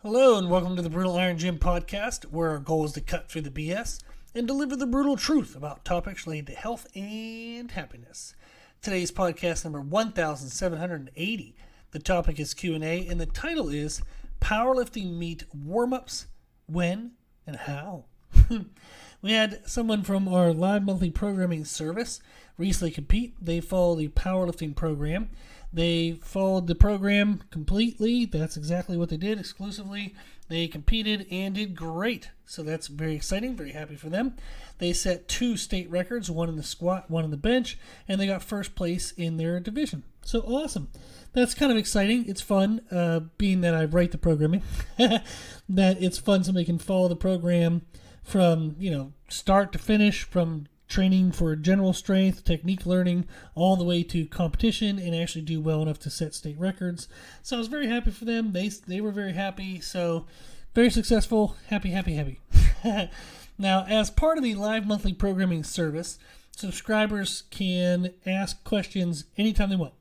Hello and welcome to the Brutal Iron Gym podcast, where our goal is to cut through the BS and deliver the brutal truth about topics related to health and happiness. Today's podcast number 1780. The topic is Q&A and the title is Powerlifting Meet Warm-Ups, When and How. We had someone from our live monthly programming service recently compete. They follow the powerlifting program. They followed the program completely. That's exactly what they did exclusively. They competed and did great. So that's very exciting. Very happy for them. They set 2 state records, one in the squat, one in the bench, and they got first place in their division. So awesome. That's kind of exciting. It's fun, being that I write the programming, that it's fun somebody can follow the program from, start to finish, from training for general strength, technique learning, all the way to competition, and actually do well enough to set state records. So I was very happy for them. They were very happy. So very successful. Happy. Now, as part of the live monthly programming service, subscribers can ask questions anytime they want.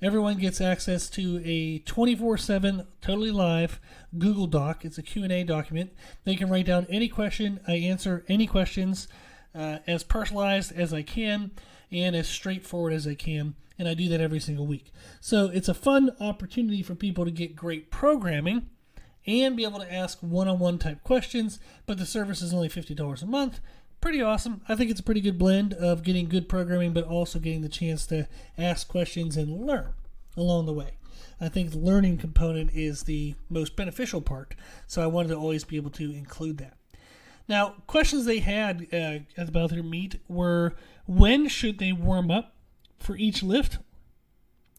Everyone gets access to a 24/7, totally live Google Doc. It's a Q&A document. They can write down any question. I answer any questions as personalized as I can and as straightforward as I can, and I do that every single week. So it's a fun opportunity for people to get great programming and be able to ask one-on-one type questions, but the service is only $50 a month. Pretty awesome. I think it's a pretty good blend of getting good programming, but also getting the chance to ask questions and learn along the way. I think the learning component is the most beneficial part, so I wanted to always be able to include that. Now, questions they had about their meet were, when should they warm up for each lift,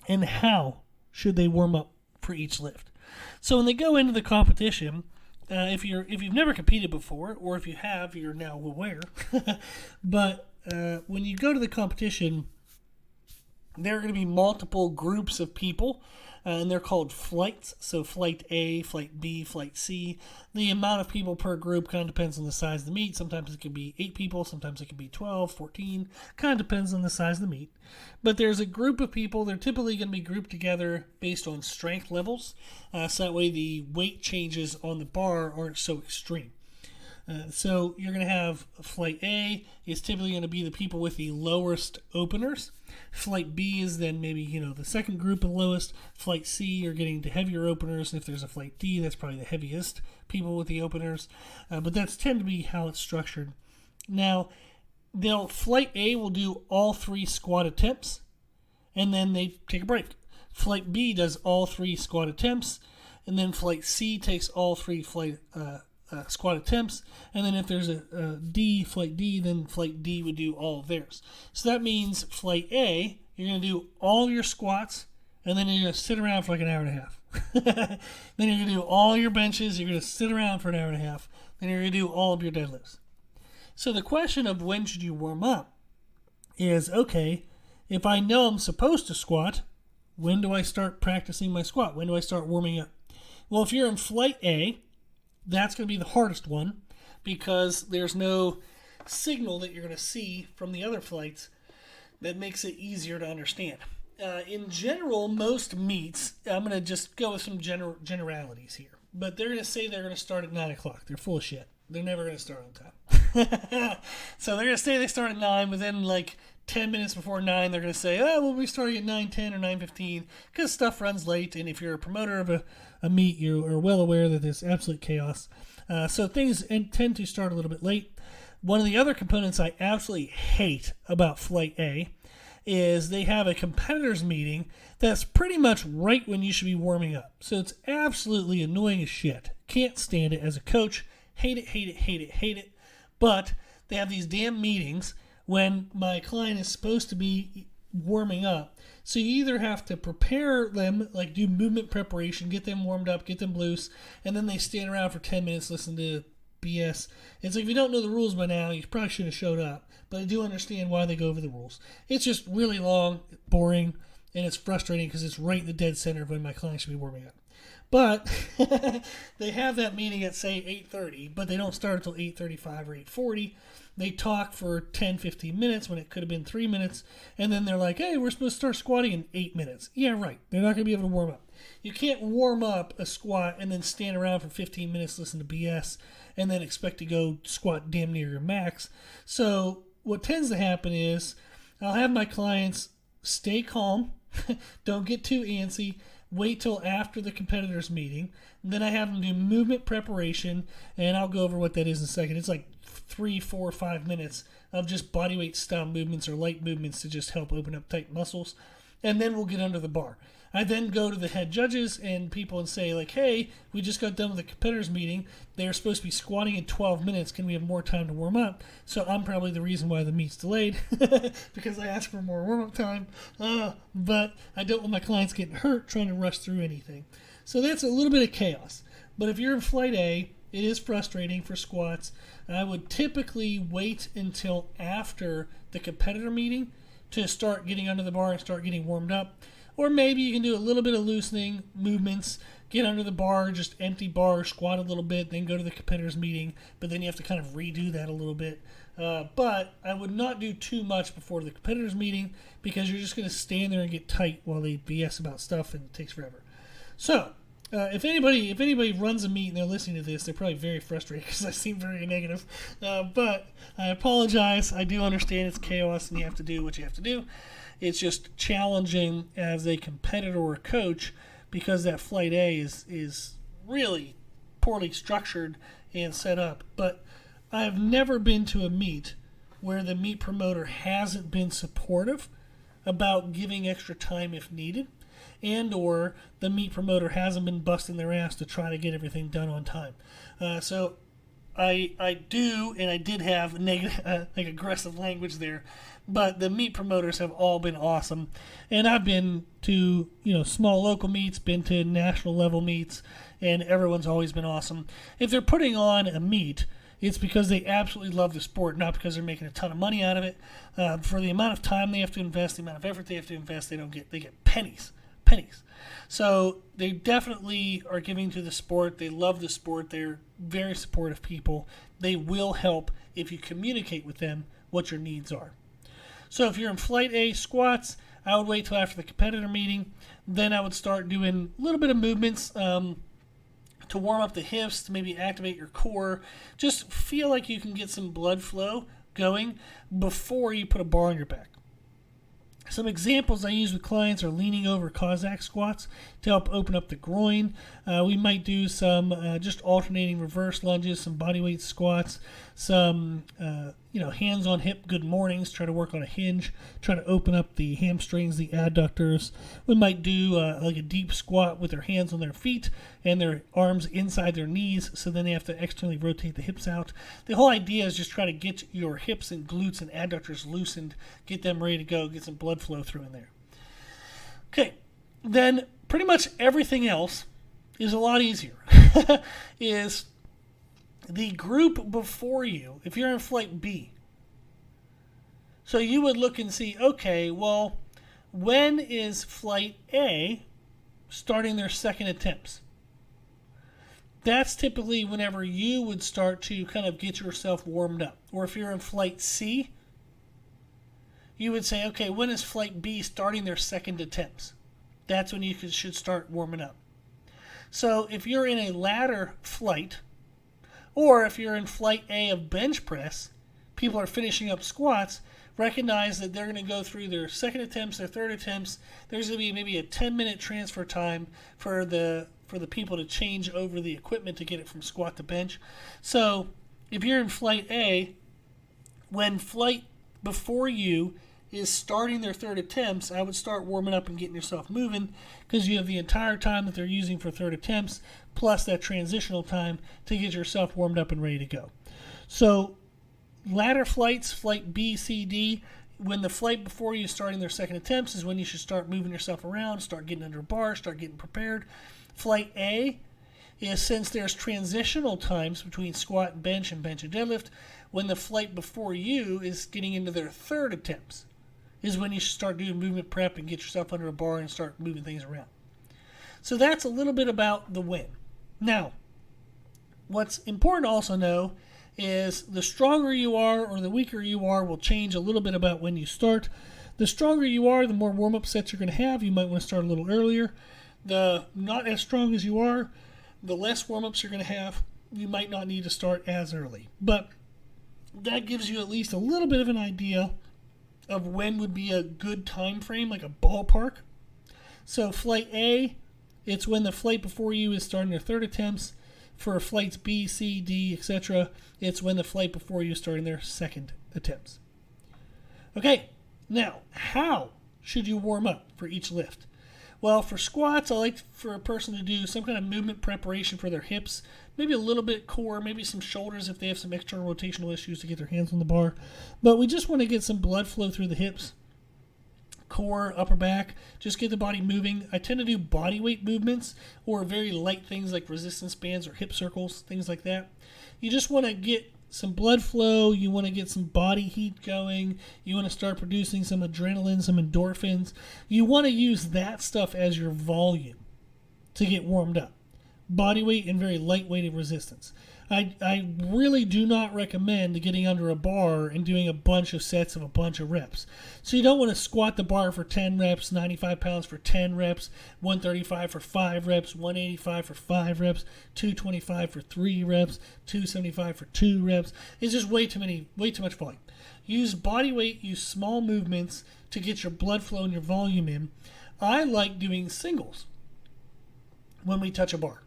and how should they warm up for each lift? So when they go into the competition, if you've never competed before, or if you have, you're now aware. But when you go to the competition, there are going to be multiple groups of people, and they're called flights. So flight A, flight B, flight C. The amount of people per group kind of depends on the size of the meet. Sometimes it can be 8 people, sometimes it can be 12, 14. Kind of depends on the size of the meet. But there's a group of people. They're typically going to be grouped together based on strength levels. So that way the weight changes on the bar aren't so extreme. So you're going to have Flight A is typically going to be the people with the lowest openers. Flight B is then maybe, the second group of lowest. Flight C, you're getting to heavier openers. If there's a Flight D, that's probably the heaviest people with the openers. But that's tend to be how it's structured. Now, Flight A will do all 3 squat attempts, and then they take a break. Flight B does all 3 squat attempts, and then Flight C takes all 3 squat attempts, and then if there's a D, Flight D, then Flight D would do all of theirs. So that means Flight A, you're going to do all your squats, and then you're going to sit around for like an hour and a half. Then you're going to do all your benches, you're going to sit around for an hour and a half, then you're going to do all of your deadlifts. So the question of when should you warm up is, okay, if I know I'm supposed to squat, when do I start practicing my squat? When do I start warming up? Well, if you're in Flight A, that's going to be the hardest one because there's no signal that you're going to see from the other flights that makes it easier to understand. In general, most meets, I'm going to just go with some generalities here, but they're going to say they're going to start at 9 o'clock. They're full of shit. They're never going to start on time. So they're going to say they start at 9, but then 10 minutes before 9, they're going to say, we'll be starting at 9:10 or 9:15 because stuff runs late, and if you're a promoter of a meet, you are well aware that there's absolute chaos. So things tend to start a little bit late. One of the other components I absolutely hate about Flight A is they have a competitors meeting that's pretty much right when you should be warming up. So it's absolutely annoying as shit. Can't stand it as a coach. Hate it. But they have these damn meetings when my client is supposed to be warming up. So you either have to prepare them, do movement preparation, get them warmed up, get them loose, and then they stand around for 10 minutes listening to BS. It's like, if you don't know the rules by now, you probably should have showed up. But I do understand why they go over the rules. It's just really long, boring, and it's frustrating because it's right in the dead center of when my client should be warming up. But they have that meeting at, say, 8:30, but they don't start until 8:35 or 8:40. They talk for 10, 15 minutes when it could have been 3 minutes, and then they're like, hey, we're supposed to start squatting in 8 minutes. Yeah, right. They're not going to be able to warm up. You can't warm up a squat and then stand around for 15 minutes, listen to BS, and then expect to go squat damn near your max. So what tends to happen is I'll have my clients stay calm, don't get too antsy, wait till after the competitors meeting. Then I have them do movement preparation, and I'll go over what that is in a second. It's like 3, 4, 5 minutes of just bodyweight style movements or light movements to just help open up tight muscles. And then we'll get under the bar. I then go to the head judges and people and say, like, hey, we just got done with the competitors meeting. They're supposed to be squatting in 12 minutes. Can we have more time to warm up? So I'm probably the reason why the meet's delayed because I asked for more warm-up time. But I don't want my clients getting hurt trying to rush through anything. So that's a little bit of chaos. But if you're in Flight A, it is frustrating for squats. I would typically wait until after the competitor meeting to start getting under the bar and start getting warmed up. Or maybe you can do a little bit of loosening movements, get under the bar, just empty bar, squat a little bit, then go to the competitors meeting, but then you have to kind of redo that a little bit. But I would not do too much before the competitors meeting because you're just going to stand there and get tight while they BS about stuff and it takes forever. So, if anybody runs a meet and they're listening to this, they're probably very frustrated because I seem very negative. But I apologize. I do understand it's chaos and you have to do what you have to do. It's just challenging as a competitor or a coach because that Flight A is really poorly structured and set up. But I've never been to a meet where the meet promoter hasn't been supportive about giving extra time if needed, and or the meet promoter hasn't been busting their ass to try to get everything done on time. So I do, and I did have negative, like aggressive language there, but the meet promoters have all been awesome. And I've been to, small local meets, been to national level meets, and everyone's always been awesome. If they're putting on a meet, it's because they absolutely love the sport, not because they're making a ton of money out of it. For the amount of time they have to invest, the amount of effort they have to invest, they get pennies. So they definitely are giving to the sport. They love the sport. They're very supportive people. They will help if you communicate with them what your needs are. So if you're in Flight A squats, I would wait till after the competitor meeting. Then I would start doing a little bit of movements to warm up the hips, to maybe activate your core. Just feel like you can get some blood flow going before you put a bar on your back. Some examples I use with clients are leaning over Cossack squats to help open up the groin. We might do some just alternating reverse lunges, some bodyweight squats, some hands on hip good mornings, try to work on a hinge, try to open up the hamstrings, the adductors. We might do like a deep squat with their hands on their feet and their arms inside their knees, so then they have to externally rotate the hips out. The whole idea is just try to get your hips and glutes and adductors loosened, get them ready to go, get some blood flow through in there. Okay, then pretty much everything else is a lot easier. Is the group before you, if you're in Flight B. So you would look and see, okay, well, when is Flight A starting their second attempts? That's typically whenever you would start to kind of get yourself warmed up. Or if you're in Flight C, you would say, okay, when is Flight B starting their second attempts? That's when you should start warming up. So if you're in a ladder flight, or if you're in Flight A of bench press, people are finishing up squats, recognize that they're going to go through their second attempts, their third attempts. There's going to be maybe a 10-minute transfer time for the people to change over the equipment to get it from squat to bench. So if you're in Flight A, when Flight before you is starting their third attempts, I would start warming up and getting yourself moving, because you have the entire time that they're using for third attempts plus that transitional time to get yourself warmed up and ready to go. So ladder flights, Flight B, C, D, when the flight before you is starting their second attempts is when you should start moving yourself around, start getting under a bar, start getting prepared. Flight A is, since there's transitional times between squat and bench and deadlift, when the flight before you is getting into their third attempts, is when you should start doing movement prep and get yourself under a bar and start moving things around. So that's a little bit about the when. Now, what's important to also know is the stronger you are or the weaker you are will change a little bit about when you start. The stronger you are, the more warm-up sets you're going to have. You might want to start a little earlier. the not as strong as you are, the less warm-ups you're going to have. You might not need to start as early. But that gives you at least a little bit of an idea of when would be a good time frame, like a ballpark. So flight A, it's when the flight before you is starting their third attempts. For flights B, C, D, etc., it's when the flight before you is starting their second attempts. Okay, now, how should you warm up for each lift? Well, for squats, I like for a person to do some kind of movement preparation for their hips, maybe a little bit core, maybe some shoulders if they have some external rotational issues to get their hands on the bar. But we just want to get some blood flow through the hips, core, upper back, just get the body moving. I tend to do body weight movements or very light things like resistance bands or hip circles, things like that. You just want to get some blood flow, you want to get some body heat going, you want to start producing some adrenaline, some endorphins. You want to use that stuff as your volume to get warmed up. Body weight and very lightweighted resistance. I really do not recommend getting under a bar and doing a bunch of sets of a bunch of reps. So you don't want to squat the bar for 10 reps, 95 pounds for 10 reps, 135 for 5 reps, 185 for 5 reps, 225 for 3 reps, 275 for 2 reps. It's just way too much volume. Use body weight, use small movements to get your blood flow and your volume in. I like doing singles when we touch a bar.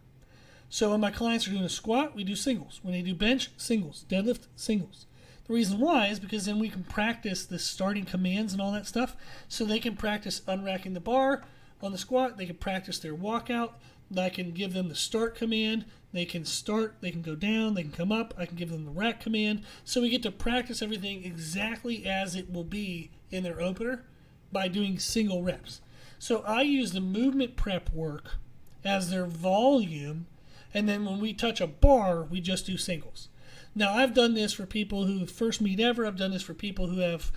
So when my clients are doing a squat, we do singles. When they do bench, singles. Deadlift, singles. The reason why is because then we can practice the starting commands and all that stuff. So they can practice unracking the bar on the squat. They can practice their walkout. I can give them the start command. They can start, they can go down, they can come up. I can give them the rack command. So we get to practice everything exactly as it will be in their opener by doing single reps. So I use the movement prep work as their volume. And then when we touch a bar, we just do singles. Now, I've done this for people who first meet ever. I've done this for people who have,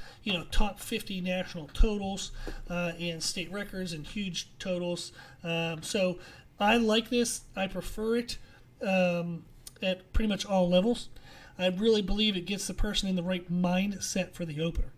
top 50 national totals and state records and huge totals. So I like this. I prefer it at pretty much all levels. I really believe it gets the person in the right mindset for the opener.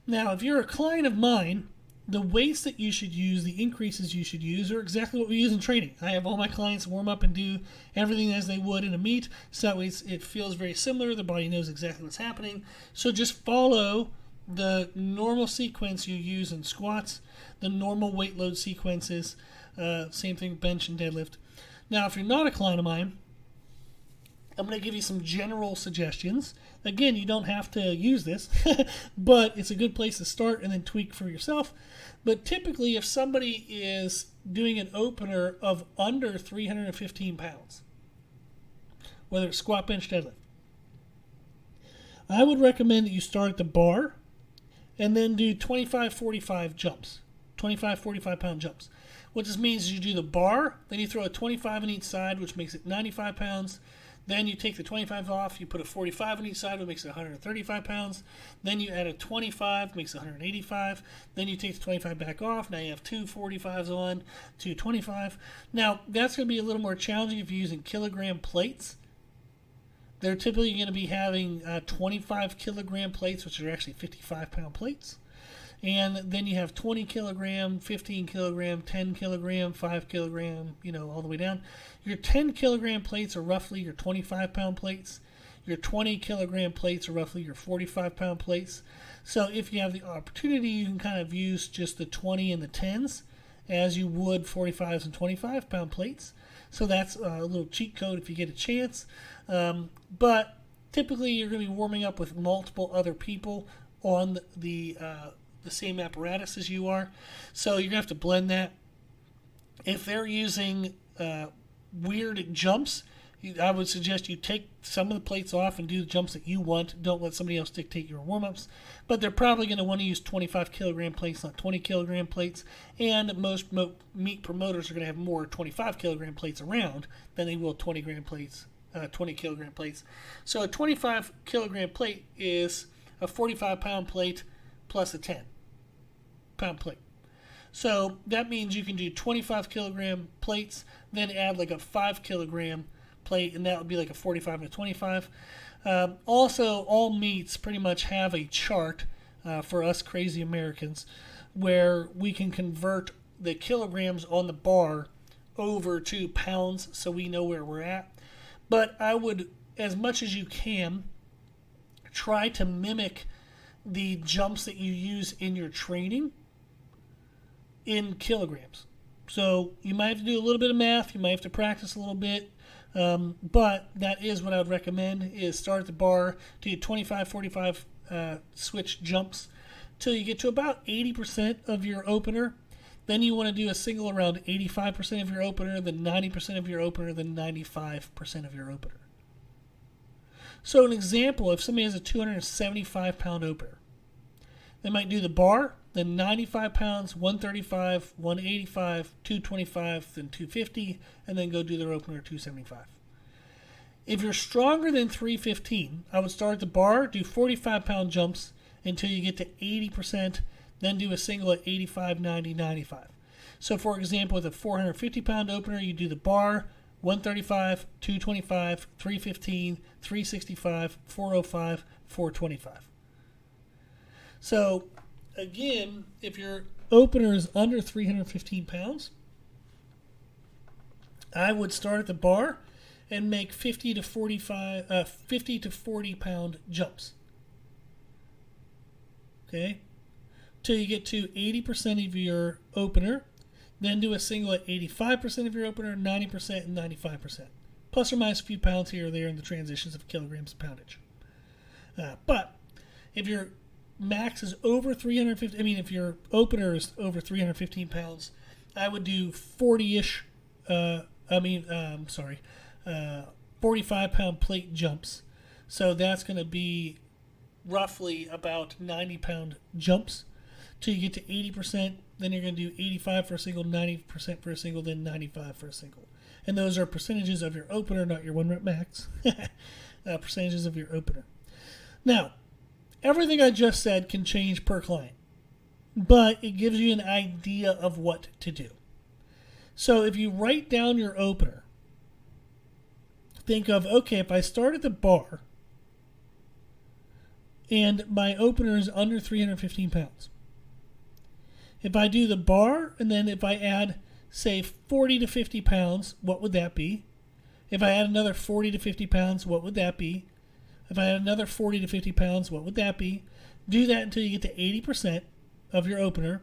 Now, if you're a client of mine, the weights that you should use, the increases you should use, are exactly what we use in training. I have all my clients warm up and do everything as they would in a meet, so that way it feels very similar. The body knows exactly what's happening. So just follow the normal sequence you use in squats, the normal weight load sequences, same thing, bench and deadlift. Now, if you're not a client of mine, I'm going to give you some general suggestions. Again, you don't have to use this, but it's a good place to start and then tweak for yourself. But typically, if somebody is doing an opener of under 315 pounds, whether it's squat, bench, deadlift, I would recommend that you start at the bar and then do 25-45 jumps, 45-pound jumps. What this means is you do the bar, then you throw a 25 on each side, which makes it 95 pounds. Then you take the 25 off, you put a 45 on each side, which makes it 135 pounds. Then you add a 25, makes it 185. Then you take the 25 back off. Now you have two 45s on, 225. Now, that's going to be a little more challenging if you're using kilogram plates. They're typically going to be having 25 kilogram plates, which are actually 55-pound plates. And then you have 20 kilogram, 15 kilogram, 10 kilogram, 5 kilogram, all the way down. Your 10 kilogram plates are roughly your 25-pound plates. Your 20 kilogram plates are roughly your 45-pound plates. So if you have the opportunity, you can kind of use just the 20 and the 10s as you would 45s and 25-pound plates. So that's a little cheat code if you get a chance. But typically you're going to be warming up with multiple other people on the same apparatus as you are. So you're going to have to blend that. If they're using weird jumps, I would suggest you take some of the plates off and do the jumps that you want. Don't let somebody else dictate your warm-ups. But they're probably going to want to use 25 kilogram plates, not 20 kilogram plates. And most meat promoters are going to have more 25 kilogram plates around than they will 20 kilogram plates. So a 25 kilogram plate is a 45-pound plate plus a 10-pound plate. So that means you can do 25 kilogram plates, then add like a 5 kilogram plate, and that would be like a 45 and a 25. Also, all meets pretty much have a chart for us crazy Americans where we can convert the kilograms on the bar over to pounds so we know where we're at. But I would, as much as you can, try to mimic the jumps that you use in your training in kilograms. So you might have to do a little bit of math. You might have to practice a little bit. But that is what I would recommend, is start at the bar, do 25, 45 switch jumps till you get to about 80% of your opener. Then you want to do a single around 85% of your opener, then 90% of your opener, then 95% of your opener. So an example, if somebody has a 275-pound opener, they might do the bar, then 95 pounds, 135, 185, 225, then 250, and then go do their opener 275. If you're stronger than 315, I would start at the bar, do 45-pound jumps until you get to 80%, then do a single at 85, 90, 95. So for example, with a 450-pound opener, you do the bar, 135, 225, 315, 365, 405, 425. So again, if your opener is under 315 pounds, I would start at the bar and make 50 to 40 pound jumps. Okay? Till you get to 80% of your opener, then do a single at 85% of your opener, 90% and 95%. Plus or minus a few pounds here or there in the transitions of kilograms and poundage. But if your max is over 350, if your opener is over 315 pounds, I would do 45-pound plate jumps. So that's going to be roughly about 90-pound jumps till you get to 80%. Then you're going to do 85 for a single, 90% for a single, then 95 for a single. And those are percentages of your opener, not your 1 rep max. Percentages of your opener. Now, everything I just said can change per client, but it gives you an idea of what to do. So if you write down your opener, think of, okay, if I start at the bar and my opener is under 315 pounds, if I do the bar and then if I add, say, 40 to 50 pounds, what would that be? If I add another 40 to 50 pounds, what would that be? If I add another 40 to 50 pounds, what would that be? Do that until you get to 80% of your opener.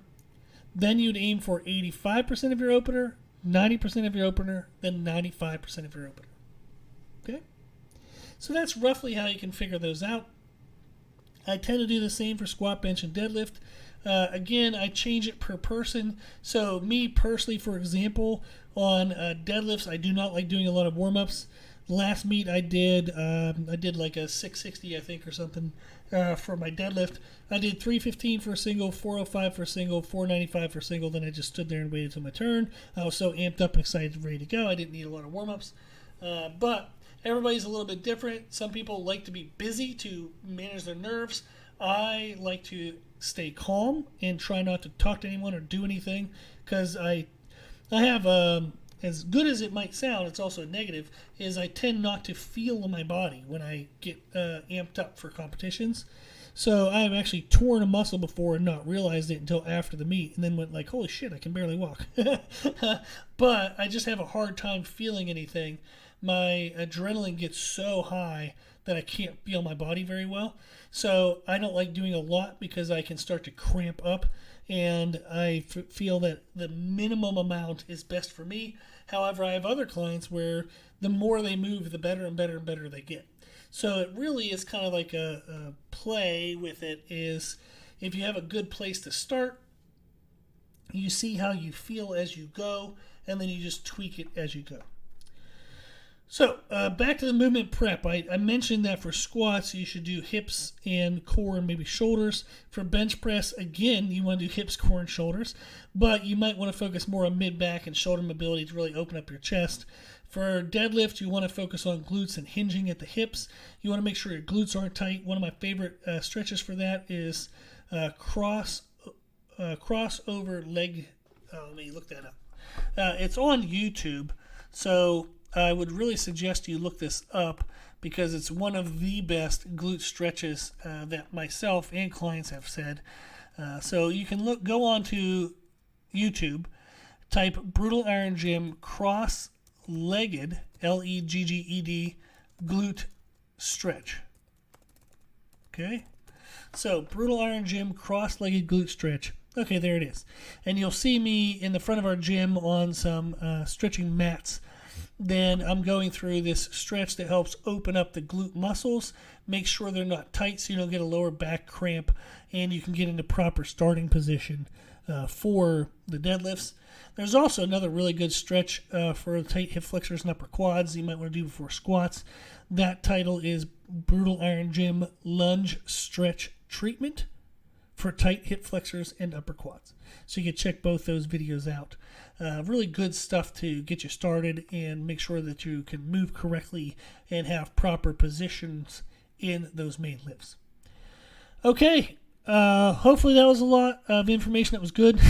Then you'd aim for 85% of your opener, 90% of your opener, then 95% of your opener. Okay? So that's roughly how you can figure those out. I tend to do the same for squat, bench, and deadlift. Again, I change it per person. So me personally, for example, on deadlifts, I do not like doing a lot of warm-ups. Last meet I did like a 660, I think, or something for my deadlift. I did 315 for a single, 405 for a single, 495 for a single. Then I just stood there and waited till my turn. I was so amped up and excited and ready to go. I didn't need a lot of warm-ups. But everybody's a little bit different. Some people like to be busy to manage their nerves. I like to stay calm and try not to talk to anyone or do anything, because I have, as good as it might sound, it's also negative, is I tend not to feel in my body when I get amped up for competitions. So I have actually torn a muscle before and not realized it until after the meet, and then went like, holy shit, I can barely walk. But I just have a hard time feeling anything. My adrenaline gets so high that I can't feel my body very well. So I don't like doing a lot because I can start to cramp up, and I feel that the minimum amount is best for me. However, I have other clients where the more they move, the better and better and better they get. So it really is kind of like a play with it, is if you have a good place to start, you see how you feel as you go, and then you just tweak it as you go. So back to the movement prep. I mentioned that for squats, you should do hips and core and maybe shoulders. For bench press, again, you want to do hips, core, and shoulders. But you might want to focus more on mid-back and shoulder mobility to really open up your chest. For deadlift, you want to focus on glutes and hinging at the hips. You want to make sure your glutes aren't tight. One of my favorite stretches for that is crossover leg. Let me look that up. It's on YouTube, so I would really suggest you look this up because it's one of the best glute stretches that myself and clients have said. So you can go on to YouTube type Brutal Iron Gym cross-legged, Legged, glute stretch. Okay? So, Brutal Iron Gym cross-legged glute stretch. Okay, there it is. And you'll see me in the front of our gym on some stretching mats. Then I'm going through this stretch that helps open up the glute muscles, make sure they're not tight so you don't get a lower back cramp, and you can get into proper starting position for the deadlifts. There's also another really good stretch for tight hip flexors and upper quads you might want to do before squats. That title is Brutal Iron Gym Lunge Stretch Treatment for tight hip flexors and upper quads. So you can check both those videos out. Really good stuff to get you started and make sure that you can move correctly and have proper positions in those main lifts. Okay, hopefully that was a lot of information that was good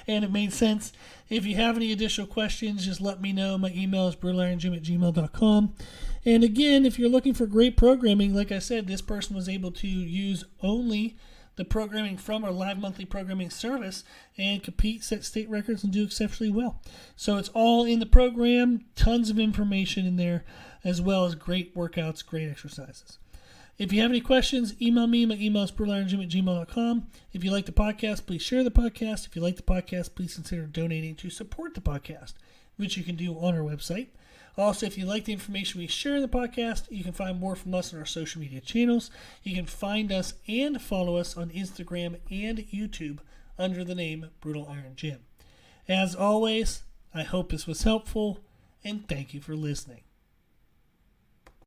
and it made sense. If you have any additional questions, just let me know. My email is brutalirongym@gmail.com. And again, if you're looking for great programming, like I said, this person was able to use only the programming from our live monthly programming service and compete, set state records, and do exceptionally well. So it's all in the program, tons of information in there, as well as great workouts, great exercises. If you have any questions, email me. My email is brutalirongym@gmail.com. If you like the podcast, please share the podcast. If you like the podcast, please consider donating to support the podcast, which you can do on our website. Also, if you like the information we share in the podcast, you can find more from us on our social media channels. You can find us and follow us on Instagram and YouTube under the name Brutal Iron Gym. As always, I hope this was helpful, and thank you for listening.